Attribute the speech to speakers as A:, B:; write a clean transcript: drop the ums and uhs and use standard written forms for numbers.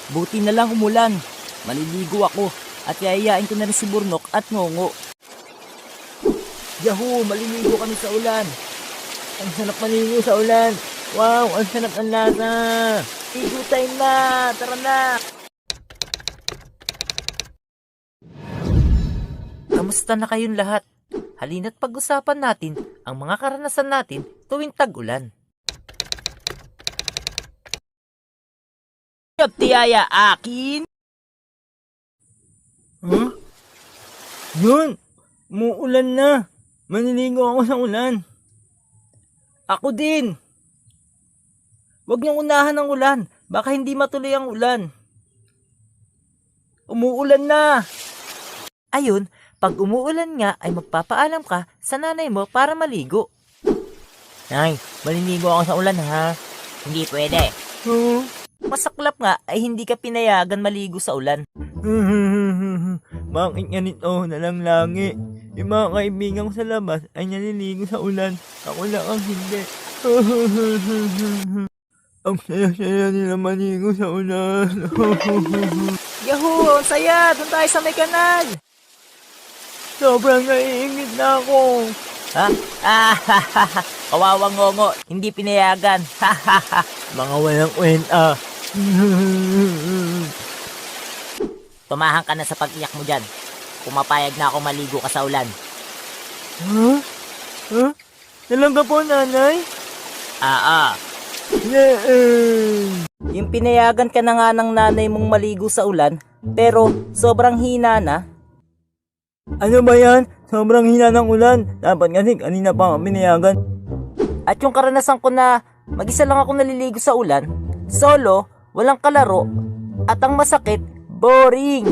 A: Buti na lang umulan. Maliligo ako at yayayain ko na rin si Burnok at Ngongo. Yahoo! Maliligo kami sa ulan. Ang sarap maligo sa ulan. Wow! Ang sarap ang lasa. Ligo time na! Tara na! Kamusta na kayong lahat? Halina't pag-usapan natin ang mga karanasan natin tuwing tag-ulan. Tiyaya akin? Huh? Yun! Muulan na! Maniligo ako sa ulan. Ako din! Huwag niyong unahan ng ulan. Baka hindi matuloy ang ulan. Umuulan na! Ayun, pag umuulan nga ay magpapaalam ka sa nanay mo para maligo. Nay, maliligo ako sa ulan ha. Hindi pwede. Masaklap nga ay hindi ka pinayagan maligo sa ulan. Bakit ganito na lang lagi? Yung mga kaibigan ko sa labas ay naliligo sa ulan. Ako lang ang hindi. Ang saya-saya nila maligo sa ulan. Yahoo! Ang saya! Doon tayo sa may kanal! Sobrang naiingit na ako. Ha? Kawawang Ngongo, hindi pinayagan. Mga walang kwenta. Tumahan ka na sa pag-iyak mo dyan. Pumapayag na ako maligo ka sa ulan. Huh? Huh? Talaga po, nanay? Yung pinayagan ka na nga ng nanay mong maligo sa ulan, pero sobrang hina na. Ano ba yan? Sobrang hina ng ulan. Dapat kasi kanina pa ang pinayagan. At yung karanasan ko na mag-isa lang ako naliligo sa ulan, solo, walang kalaro, at ang masakit, boring.